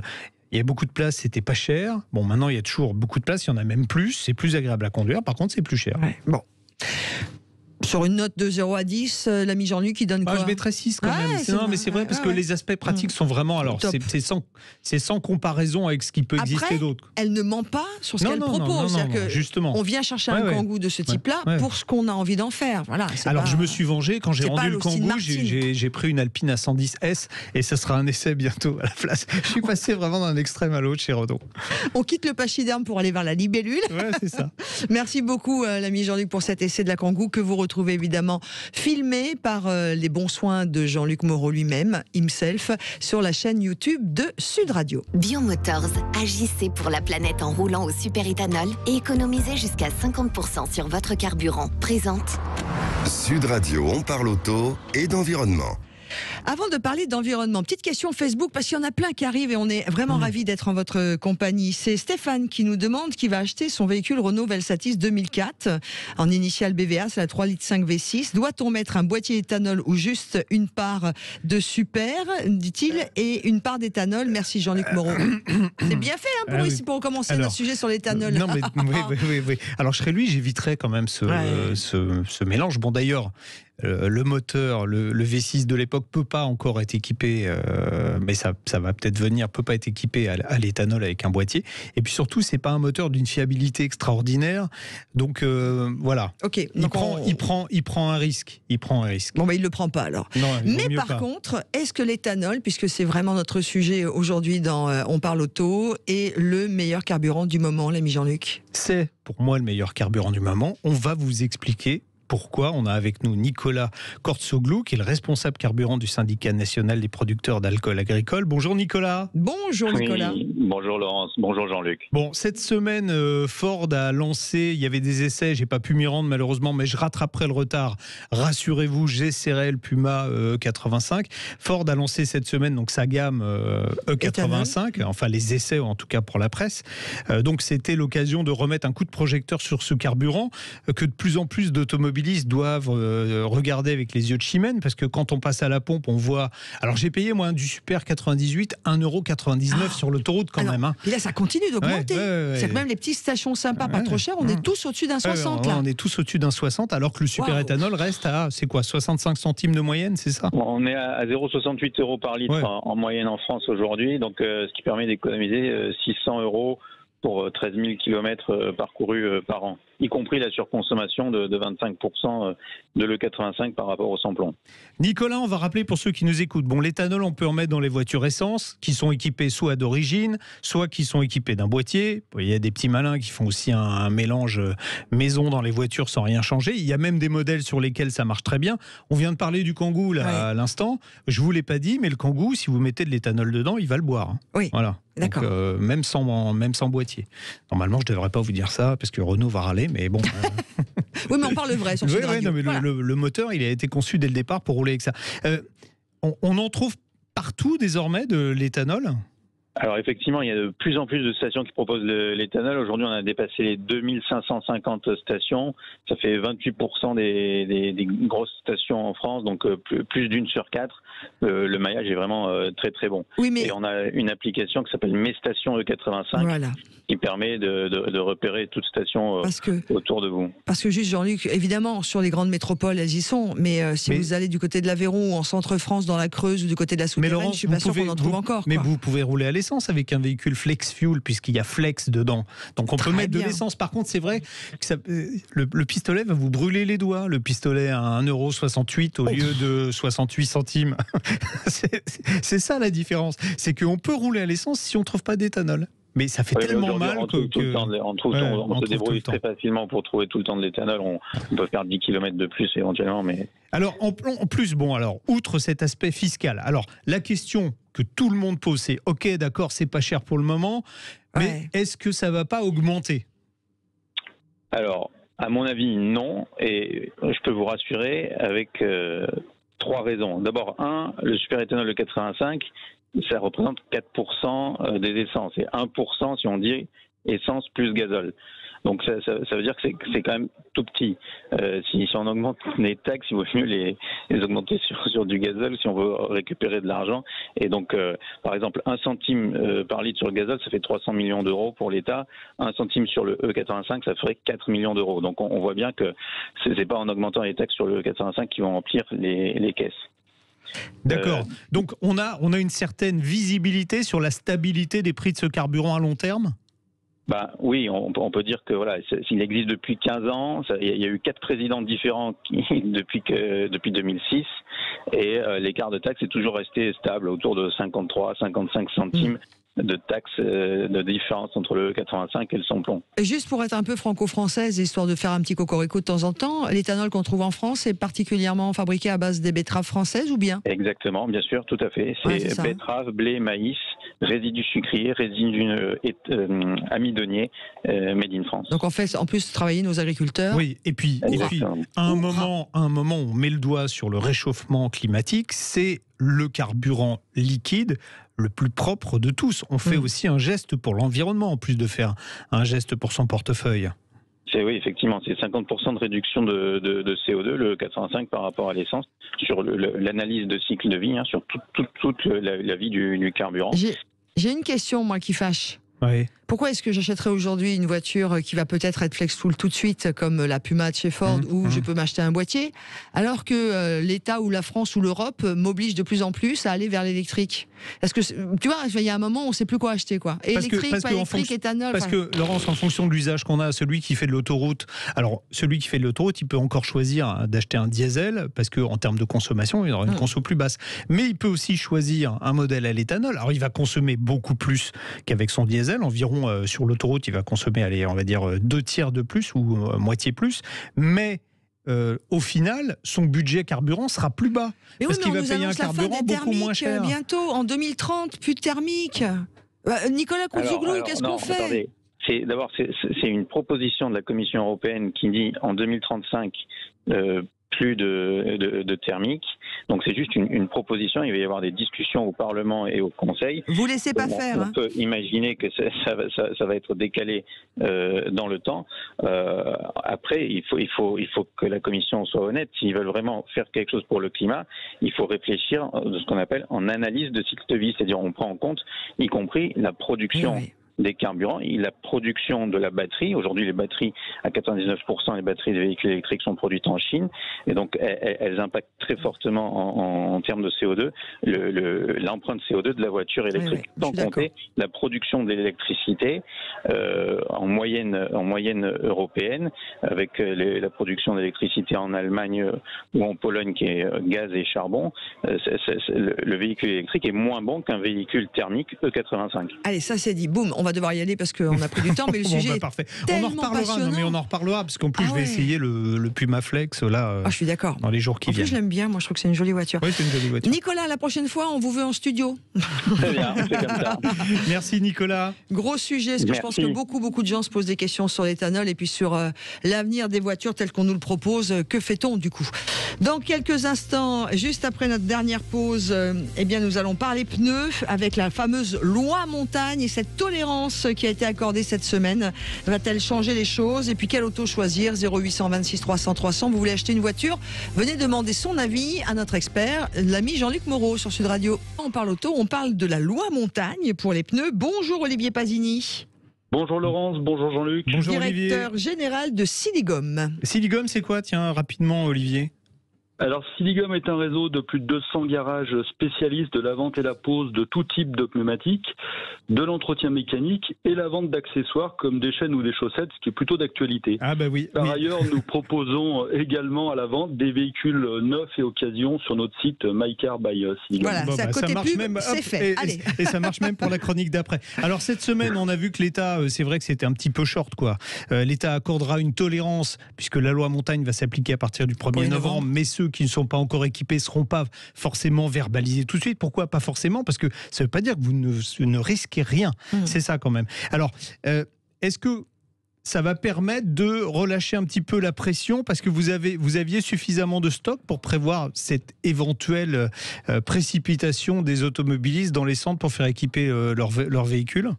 il y a beaucoup de place, c'était pas cher. Bon, maintenant, il y a toujours beaucoup de place, il y en a même plus. C'est plus agréable à conduire, par contre, c'est plus cher. Ouais. Bon. Sur une note de 0 à 10, l'ami Jean-Luc, il donne quoi? Je mettrais 6 quand même. Non, mais c'est vrai, parce que les aspects pratiques sont vraiment... Alors, c'est sans comparaison avec ce qui peut exister d'autre. Elle ne ment pas sur ce qu'elle propose. C'est-à-dire que justement. On vient chercher un Kangoo de ce type-là pour ce qu'on a envie d'en faire. Voilà, alors, je me suis vengé. Quand j'ai rendu le Kangoo, j'ai pris une Alpine à 110 S, et ça sera un essai bientôt à la place. Je suis passé vraiment d'un extrême à l'autre chez Renault. On quitte le pachyderme pour aller vers la libellule. Ouais, c'est ça. Merci beaucoup, l'ami Jean-Luc, pour cet essai de la Kangoo que vous retrouvez évidemment filmé par les bons soins de Jean-Luc Moreau lui-même, himself, sur la chaîne YouTube de Sud Radio. Biomotors, agissez pour la planète en roulant au super-éthanol et économisez jusqu'à 50% sur votre carburant. Présente Sud Radio, on parle auto et d'environnement. Avant de parler d'environnement, petite question Facebook, parce qu'il y en a plein qui arrivent et on est vraiment ravis d'être en votre compagnie. C'est Stéphane qui nous demande qui va acheter son véhicule Renault Velsatis 2004 en initiale BVA, c'est la 3,5 litres V6. Doit-on mettre un boîtier éthanol ou juste une part de super, dit-il, et une part d'éthanol? Merci Jean-Luc Moreau. C'est bien fait ici pour commencer notre sujet sur l'éthanol. Non, mais oui. Alors je serais lui, j'éviterais quand même ce mélange. Bon d'ailleurs, le moteur, le V6 de l'époque peut pas encore être équipé, mais ça va peut-être venir, peut pas être équipé à l'éthanol avec un boîtier. Et puis surtout, c'est pas un moteur d'une fiabilité extraordinaire. Donc voilà. Ok. Il prend un risque. Bon, il le prend pas alors. Non, mais par contre, est-ce que l'éthanol, puisque c'est vraiment notre sujet aujourd'hui dans On parle auto, est le meilleur carburant du moment, l'ami Jean-Luc? C'est pour moi le meilleur carburant du moment. On va vous expliquer pourquoi. On a avec nous Nicolas Kortsoglou, qui est le responsable carburant du syndicat national des producteurs d'alcool agricole. Bonjour Nicolas. Bonjour Nicolas. Oui, bonjour Laurence, bonjour Jean-Luc. Bon, cette semaine, Ford a lancé, il y avait des essais, j'ai pas pu m'y rendre malheureusement, mais je rattraperai le retard. Rassurez-vous, j'essaierai le Puma E85. Ford a lancé cette semaine donc sa gamme E85, enfin les essais en tout cas pour la presse. Donc c'était l'occasion de remettre un coup de projecteur sur ce carburant que de plus en plus d'automobilistes doivent regarder avec les yeux de chimène, parce que quand on passe à la pompe, on voit... Alors j'ai payé moi du Super 98, 1,99 € sur l'autoroute quand même. Hein. Et là ça continue d'augmenter. C'est que même les petites stations sympas, pas trop chères, on est tous au-dessus d'un 60 là. On est tous au-dessus d'un 60, alors que le super éthanol reste à, c'est quoi, 65 centimes de moyenne, c'est ça? On est à 0,68 € par litre en moyenne en France aujourd'hui, donc ce qui permet d'économiser 600 € pour 13 000 km parcourus par an, y compris la surconsommation de 25% de l'E85 par rapport au sans-plomb. Nicolas, on va rappeler pour ceux qui nous écoutent, bon, l'éthanol, on peut en mettre dans les voitures essence, qui sont équipées soit d'origine, soit qui sont équipées d'un boîtier. Il y a des petits malins qui font aussi un mélange maison dans les voitures sans rien changer. Il y a même des modèles sur lesquels ça marche très bien. On vient de parler du Kangoo là, à l'instant. Je ne vous l'ai pas dit, mais le Kangoo, si vous mettez de l'éthanol dedans, il va le boire. Oui. Voilà. D'accord. Donc, même sans boîtier. Normalement, je ne devrais pas vous dire ça parce que Renault va râler, mais bon. Oui, mais on parle vrai sur Sud Radio. Non, mais le moteur, il a été conçu dès le départ pour rouler avec ça. On en trouve partout désormais de l'éthanol ? Alors effectivement, il y a de plus en plus de stations qui proposent de l'éthanol. Aujourd'hui, on a dépassé les 2550 stations. Ça fait 28% des grosses stations en France, donc plus d'une sur 4. Le maillage est vraiment très très bon. Oui, mais... Et on a une application qui s'appelle Mes Stations E85 qui permet de repérer toute station autour de vous. Parce que juste Jean-Luc, évidemment, sur les grandes métropoles, elles y sont. Mais si vous allez du côté de l'Aveyron ou en Centre-France, dans la Creuse ou du côté de la Souterraine, je ne suis pas sûr qu'on en trouve encore. Mais vous pouvez rouler à l'essence avec un véhicule flex fuel puisqu'il y a flex dedans. Donc on peut mettre de l'essence. Par contre, c'est vrai que le pistolet va vous brûler les doigts. Le pistolet à 1,68 € au lieu de 68 centimes. C'est ça la différence. C'est qu'on peut rouler à l'essence si on ne trouve pas d'éthanol. Mais ça fait tellement mal on se débrouille très facilement pour trouver tout le temps de l'éthanol. On peut faire 10 km de plus éventuellement. Mais... Alors, en plus, outre cet aspect fiscal, alors la question que tout le monde pose, c'est ok, d'accord, c'est pas cher pour le moment, mais est-ce que ça va pas augmenter ? Alors, à mon avis, non. Et je peux vous rassurer avec 3 raisons. D'abord, le super éthanol de 85, ça représente 4% des essences et 1% si on dit essence plus gazole. Donc ça veut dire que c'est quand même tout petit. Si on augmente les taxes, il vaut mieux les augmenter sur du gazole si on veut récupérer de l'argent. Et donc, par exemple, 1 centime par litre sur le gazole, ça fait 300 millions d'euros pour l'État. 1 centime sur le E85, ça ferait 4 millions d'euros. Donc on voit bien que c'est pas en augmentant les taxes sur le E85 qui vont remplir les caisses. D'accord. Donc on a une certaine visibilité sur la stabilité des prix de ce carburant à long terme ? Oui, on peut dire que s'il existe depuis 15 ans, il y a eu 4 présidents différents depuis 2006 et l'écart de taxe est toujours resté stable autour de 53-55 centimes de taxes de différence entre le 85 et le sans-plomb. Et juste pour être un peu franco-française, histoire de faire un petit cocorico de temps en temps, l'éthanol qu'on trouve en France est particulièrement fabriqué à base des betteraves françaises ou bien ? Exactement, bien sûr, tout à fait. C'est betterave, blé, maïs, résidus sucriers, résidus amidonniers, made in France. Donc on fait en plus travailler nos agriculteurs. Oui, et puis à un moment, on met le doigt sur le réchauffement climatique, c'est le carburant liquide le plus propre de tous. On fait aussi un geste pour l'environnement, en plus de faire un geste pour son portefeuille. Oui, effectivement, c'est 50% de réduction de CO2, le 85 par rapport à l'essence, sur l'analyse de cycle de vie, sur toute la vie du carburant. J'ai une question, moi, qui fâche. Oui. Pourquoi est-ce que j'achèterais aujourd'hui une voiture qui va peut-être être flex full tout de suite, comme la Puma de chez Ford, où je peux m'acheter un boîtier, alors que l'État ou la France ou l'Europe m'oblige de plus en plus à aller vers l'électrique ? Est-ce que tu vois, il y a un moment où on ne sait plus quoi acheter, quoi. Et électrique, pas électrique, éthanol. Parce que Laurence, en fonction de l'usage qu'on a, celui qui fait de l'autoroute, il peut encore choisir d'acheter un diesel parce que en termes de consommation, il aura une conso plus basse. Mais il peut aussi choisir un modèle à l'éthanol. Alors il va consommer beaucoup plus qu'avec son diesel, environ sur l'autoroute, il va consommer, on va dire 2 tiers de plus ou moitié plus, mais au final, son budget carburant sera plus bas. Mais parce oui, qu'il mais va payer un carburant beaucoup moins cher. Bientôt, en 2030, plus de thermique. Nicolas Kouzouglou, qu'est-ce qu'on fait? Attendez. D'abord, c'est une proposition de la Commission européenne qui dit en 2035 plus de thermique. Donc c'est juste une proposition. Il va y avoir des discussions au Parlement et au Conseil. Vous laissez pas faire. On peut imaginer que ça va être décalé dans le temps. Après, il faut que la Commission soit honnête. S'ils veulent vraiment faire quelque chose pour le climat, il faut réfléchir de ce qu'on appelle en analyse de cycle de vie. C'est-à-dire on prend en compte, y compris la production. Oui. Des carburants, la production de la batterie. Aujourd'hui, les batteries, à 99%, les batteries des véhicules électriques sont produites en Chine. Et donc, elles impactent très fortement en termes de CO2, l'empreinte CO2 de la voiture électrique. Sans compter la production de l'électricité en moyenne européenne, avec la production d'électricité en Allemagne ou en Pologne qui est gaz et charbon. Le véhicule électrique est moins bon qu'un véhicule thermique E85. Allez, ça c'est dit. Boum, on va devoir y aller parce qu'on a pris du temps, mais le sujet parfait. est tellement passionnant. Non, mais on en reparlera, parce qu'en plus, je vais essayer le Puma Flex là, je suis d'accord. dans les jours qui viennent. En plus, je l'aime bien. Moi, je trouve que c'est une jolie voiture. Oui, c'est une jolie voiture. Nicolas, la prochaine fois, on vous veut en studio. Très bien, c'est comme ça. Merci, Nicolas. Gros sujet, parce que je pense que beaucoup de gens se posent des questions sur l'éthanol et puis sur l'avenir des voitures tel qu'on nous le propose. Que fait-on, du coup? Dans quelques instants, juste après notre dernière pause, nous allons parler pneus avec la fameuse loi montagne et cette tolérance qui a été accordée cette semaine. Va-t-elle changer les choses? Et puis quelle auto choisir? 0826 300 300. Vous voulez acheter une voiture? Venez demander son avis à notre expert, l'ami Jean-Luc Moreau sur Sud Radio. On parle auto, on parle de la loi montagne pour les pneus. Bonjour Olivier Pasini. Bonjour Laurence, bonjour Jean-Luc. Bonjour Directeur Olivier. général de Siligom. Siligom, c'est quoi? Tiens, rapidement Olivier. Alors, Siligom est un réseau de plus de 200 garages spécialistes de la vente et la pose de tout type de pneumatiques, de l'entretien mécanique et la vente d'accessoires comme des chaînes ou des chaussettes, ce qui est plutôt d'actualité. Ah bah oui. Par ailleurs, nous proposons également à la vente des véhicules neufs et occasion sur notre site MyCar by Siligom. Voilà, ça marche pub, même. C'est fait. Allez. Et ça marche même pour la chronique d'après. Alors cette semaine, on a vu que l'État, c'est vrai que c'était un petit peu short, quoi. L'État accordera une tolérance puisque la loi montagne va s'appliquer à partir du 1er novembre, mais ceux qui ne sont pas encore équipés ne seront pas forcément verbalisés tout de suite. Pourquoi pas forcément? Parce que ça ne veut pas dire que vous ne risquez rien. C'est ça quand même. Alors, est-ce que ça va permettre de relâcher un petit peu la pression parce que vous aviez suffisamment de stock pour prévoir cette éventuelle précipitation des automobilistes dans les centres pour faire équiper leurs véhicules?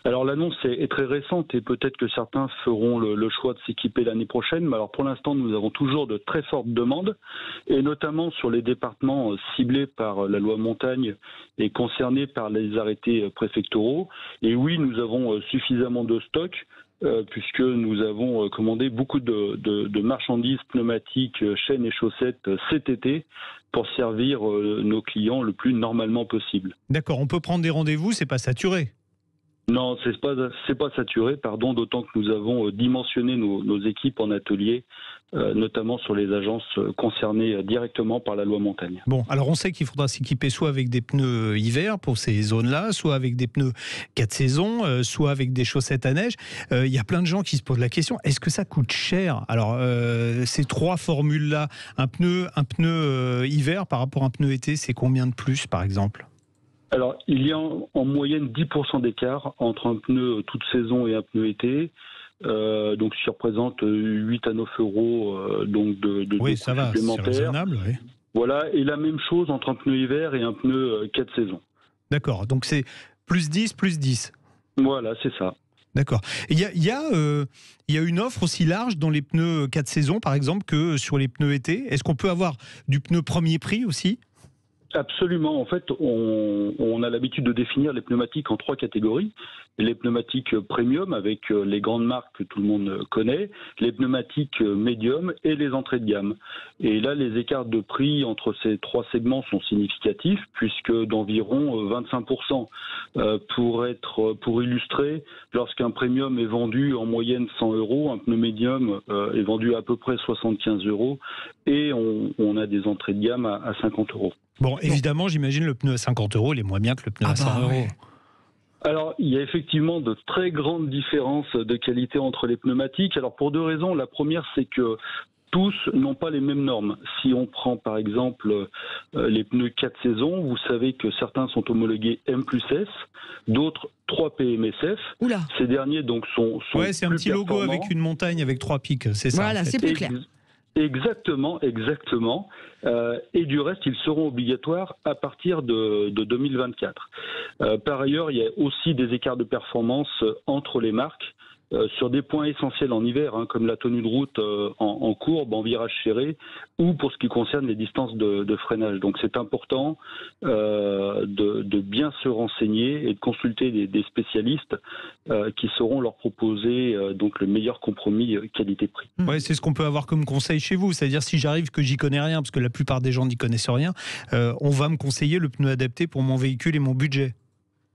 Alors l'annonce est très récente et peut-être que certains feront le choix de s'équiper l'année prochaine. Mais alors pour l'instant, nous avons toujours de très fortes demandes et notamment sur les départements ciblés par la loi montagne et concernés par les arrêtés préfectoraux. Et oui, nous avons suffisamment de stock puisque nous avons commandé beaucoup de marchandises pneumatiques, chaînes et chaussettes cet été pour servir nos clients le plus normalement possible. D'accord, on peut prendre des rendez-vous, c'est pas saturé? Non, c'est pas saturé, d'autant que nous avons dimensionné nos équipes en atelier, notamment sur les agences concernées directement par la loi montagne. Bon, alors on sait qu'il faudra s'équiper soit avec des pneus hiver pour ces zones-là, soit avec des pneus 4 saisons, soit avec des chaussettes à neige. Il y a plein de gens qui se posent la question, est-ce que ça coûte cher? Alors, ces trois formules-là, un pneu hiver par rapport à un pneu été, c'est combien de plus, par exemple? Alors, il y a en moyenne 10% d'écart entre un pneu toute saison et un pneu été. Donc, ce qui représente 8 à 9 euros donc de oui, ça va, c'est raisonnable. Oui. Voilà, et la même chose entre un pneu hiver et un pneu 4 saisons. D'accord, donc c'est plus 10. Voilà, c'est ça. D'accord. Il y a une offre aussi large dans les pneus 4 saisons, par exemple, que sur les pneus été. Est-ce qu'on peut avoir du pneu premier prix aussi ? Absolument. En fait, on a l'habitude de définir les pneumatiques en 3 catégories. Les pneumatiques premium avec les grandes marques que tout le monde connaît, les pneumatiques médium et les entrées de gamme. Et là, les écarts de prix entre ces 3 segments sont significatifs puisque d'environ 25%. Pour illustrer, lorsqu'un premium est vendu en moyenne 100 euros, un pneu médium est vendu à peu près 75 euros et on a des entrées de gamme à 50 euros. Bon, évidemment, j'imagine le pneu à 50 euros, il est moins bien que le pneu à 100 euros. Ouais. Alors, il y a effectivement de très grandes différences de qualité entre les pneumatiques. Alors, pour 2 raisons. La première, c'est que tous n'ont pas les mêmes normes. Si on prend par exemple les pneus 4 saisons, vous savez que certains sont homologués M+S, d'autres 3 PMSF. Oula. Ces derniers donc sont ouais, c'est un petit logo avec une montagne avec 3 pics, c'est ça. Voilà, en fait. c'est plus clair. Exactement. Et du reste, ils seront obligatoires à partir de 2024. Par ailleurs, il y a aussi des écarts de performance entre les marques. Sur des points essentiels en hiver, comme la tenue de route en courbe, en virage serré, ou pour ce qui concerne les distances de freinage. Donc c'est important de bien se renseigner et de consulter des spécialistes qui sauront leur proposer donc le meilleur compromis qualité-prix. Ouais, c'est ce qu'on peut avoir comme conseil chez vous, c'est-à-dire si j'arrive que j'y connais rien, parce que la plupart des gens n'y connaissent rien, on va me conseiller le pneu adapté pour mon véhicule et mon budget.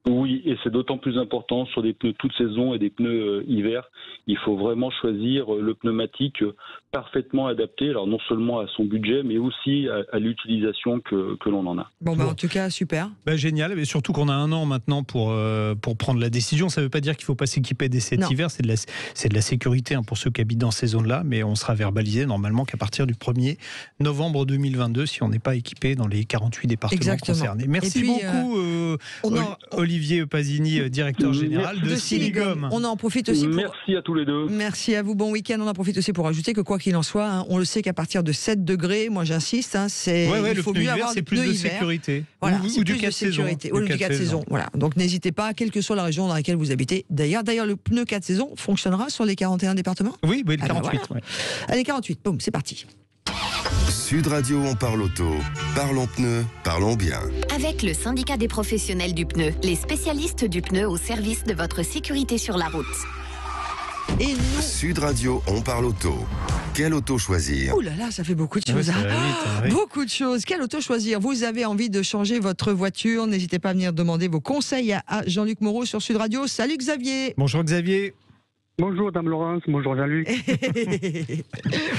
Oui, et c'est d'autant plus important sur des pneus toute saison et des pneus hiver. Il faut vraiment choisir le pneumatique parfaitement adapté, alors non seulement à son budget, mais aussi à l'utilisation que l'on en a. Bon, en tout cas, super. Génial, mais surtout qu'on a 1 an maintenant pour prendre la décision. Ça ne veut pas dire qu'il ne faut pas s'équiper dès cet hiver, c'est de la sécurité pour ceux qui habitent dans ces zones-là, mais on sera verbalisé normalement qu'à partir du 1er novembre 2022, si on n'est pas équipé dans les 48 départements concernés. Merci beaucoup, Olivier Pasini, directeur général de Siligom. On en profite aussi pour... Merci à tous les deux. Merci à vous, bon week-end. On en profite aussi pour ajouter que quoi qu'il en soit, on le sait qu'à partir de 7 degrés, moi j'insiste, il faut mieux avoir c'est plus de sécurité. Voilà, ou du 4 saisons. Ou du 4 saisons. Voilà. Donc n'hésitez pas, quelle que soit la région dans laquelle vous habitez. D'ailleurs, le pneu 4 saisons fonctionnera sur les 41 départements ? Oui, le 48. Voilà. Allez, 48, boum, c'est parti. Sud Radio, on parle auto. Parlons pneus, parlons bien. Avec le syndicat des professionnels du pneu, les spécialistes du pneu au service de votre sécurité sur la route. Et nous... Sud Radio, on parle auto. Quelle auto choisir ? Ouh là là, ça fait beaucoup de choses. Beaucoup de choses. Quelle auto choisir ? Vous avez envie de changer votre voiture ? N'hésitez pas à venir demander vos conseils à Jean-Luc Moreau sur Sud Radio. Salut Xavier. Bonjour Xavier. Bonjour Dame Laurence, bonjour Jean-Luc.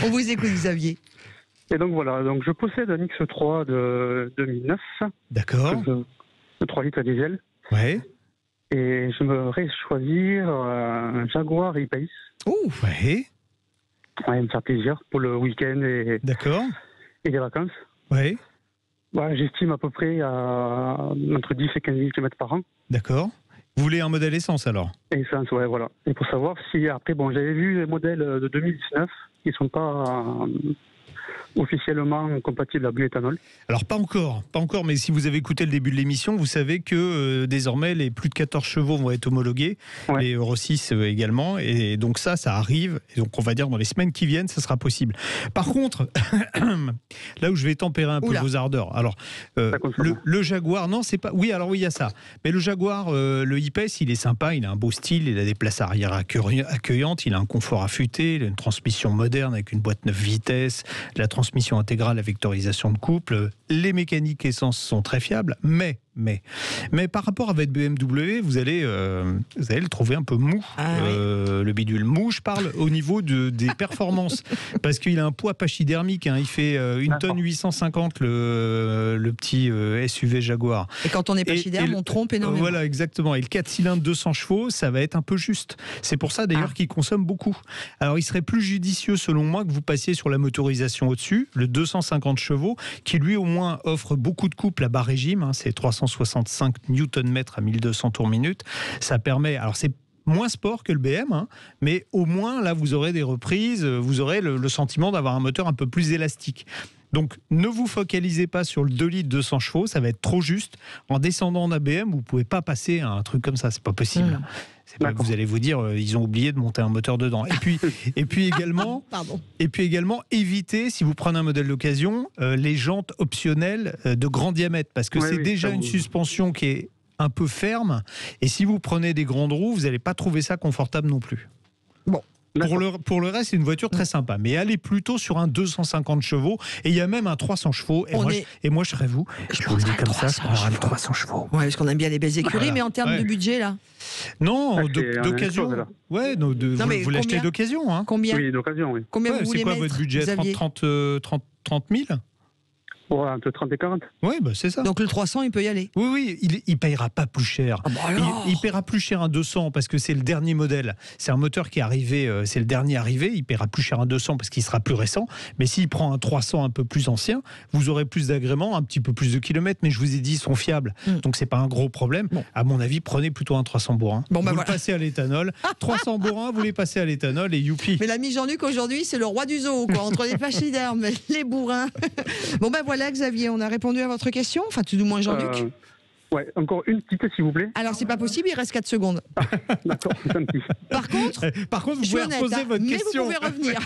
On vous écoute Xavier. Et donc voilà, je possède un X3 de 2009. D'accord. De 3 litres diesel. Ouais. Et je voudrais choisir un Jaguar E-Pace. Ouh. Ouais. Ouais, me faire plaisir pour le week-end et les vacances. Ouais. Ouais, j'estime à peu près à entre 10 et 15 000 km par an. D'accord. Vous voulez un modèle essence alors ? Essence, ouais, voilà. Et pour savoir si après, j'avais vu les modèles de 2019 qui ne sont pas officiellement compatible à bioéthanol? Alors pas encore, mais si vous avez écouté le début de l'émission, vous savez que désormais les plus de 14 chevaux vont être homologués, les Euro 6 également, et donc ça arrive, et donc on va dire dans les semaines qui viennent, ça sera possible. Par contre, là où je vais tempérer un peu vos ardeurs, alors le Jaguar, non c'est pas, oui alors oui il y a ça, mais le Jaguar, le E-Pace, il est sympa, il a un beau style, il a des places arrière accueillantes, il a un confort affûté, il a une transmission moderne avec une boîte 9 vitesses, la transmission intégrale à vectorisation de couple, les mécaniques essence sont très fiables, mais par rapport à votre BMW, vous allez le trouver un peu mou. Le bidule mou, je parle au niveau des performances, parce qu'il a un poids pachydermique, il fait 1 tonne 850 le petit SUV Jaguar. Et quand on est pachyderme, on trompe énormément. Voilà, exactement. Et le 4 cylindres 200 chevaux, ça va être un peu juste. C'est pour ça d'ailleurs qu'il consomme beaucoup. Alors il serait plus judicieux selon moi que vous passiez sur la motorisation au-dessus, le 250 chevaux, qui lui au moins offre beaucoup de couple à bas régime, c'est 365 Nm à 1200 tours minute. Ça permet, alors c'est moins sport que le BM, mais au moins là vous aurez des reprises, vous aurez le sentiment d'avoir un moteur un peu plus élastique. Donc ne vous focalisez pas sur le 2 litres 200 chevaux, ça va être trop juste. En descendant en ABM, vous ne pouvez pas passer à un truc comme ça, c'est pas possible. Vous allez vous dire, ils ont oublié de monter un moteur dedans. Et puis également, évitez, si vous prenez un modèle d'occasion, les jantes optionnelles de grand diamètre, parce que c'est déjà une suspension qui est un peu ferme, et si vous prenez des grandes roues, vous n'allez pas trouver ça confortable non plus. Bon. Pour le reste, c'est une voiture très sympa, mais allez plutôt sur un 250 chevaux, et il y a même un 300 chevaux, et moi je serais vous, je vous le dis comme ça, je prendrai un 300 chevaux. Ouais, parce qu'on aime bien les belles écuries, mais en termes de budget, là non, d'occasion. Ouais, vous l'achetez d'occasion. Combien? Oui, d'occasion, oui. Combien vous voulez mettre? C'est quoi votre budget? 30 000? Ouais, entre 30 et 40. Oui, bah c'est ça. Donc le 300, il peut y aller. Oui, il payera pas plus cher. Ah bah alors. Il paiera plus cher un 200 parce que c'est le dernier modèle. C'est un moteur qui est arrivé, c'est le dernier arrivé. Il paiera plus cher un 200 parce qu'il sera plus récent. Mais s'il prend un 300 un peu plus ancien, vous aurez plus d'agréments, un petit peu plus de kilomètres. Mais je vous ai dit, ils sont fiables. Donc c'est pas un gros problème. Bon. À mon avis, prenez plutôt un 300 bourrin. Bon, bah vous le passez à l'éthanol. 300 bourrin, vous les passez à l'éthanol et youpi. Mais l'ami Jean-Luc aujourd'hui, c'est le roi du zoo, quoi, entre les pachydermes, les bourrins. Bon ben voilà, Xavier, on a répondu à votre question, enfin tout du moins Jean-Luc. Ouais, encore une petite s'il vous plaît. Alors c'est pas possible, il reste 4 secondes. Ah, d'accord, c'est un petit. Par contre, vous pouvez reposer votre question. Mais vous pouvez revenir.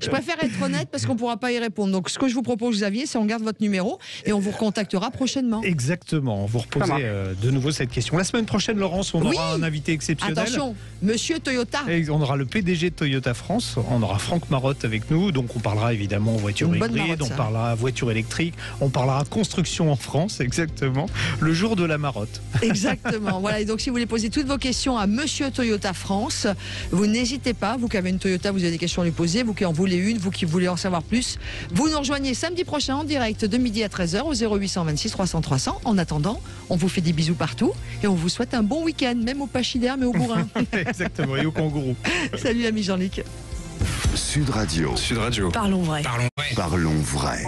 Je préfère être honnête parce qu'on ne pourra pas y répondre. Donc ce que je vous propose, Xavier, c'est on garde votre numéro et on vous recontactera prochainement. Exactement, vous reposez de nouveau cette question. La semaine prochaine, Laurence, on aura un invité exceptionnel. Attention, Monsieur Toyota. Et on aura le PDG de Toyota France, on aura Franck Marotte avec nous, donc on parlera évidemment voiture hybride, on parlera voiture électrique, on parlera construction en France, exactement, le jour de la Marotte. Exactement, voilà, et donc si vous voulez poser toutes vos questions à Monsieur Toyota France, vous n'hésitez pas, vous qui avez une Toyota, vous avez des questions à lui poser, vous qui en voulez une, vous qui voulez en savoir plus, vous nous rejoignez samedi prochain en direct de midi à 13h au 0826 300 300. En attendant, on vous fait des bisous partout et on vous souhaite un bon week-end, même au pachyderme et au bourrin. Exactement, et au kangourou. Salut l'ami Jean-Luc. Sud Radio. Sud Radio. Parlons vrai. Parlons vrai. Parlons vrai.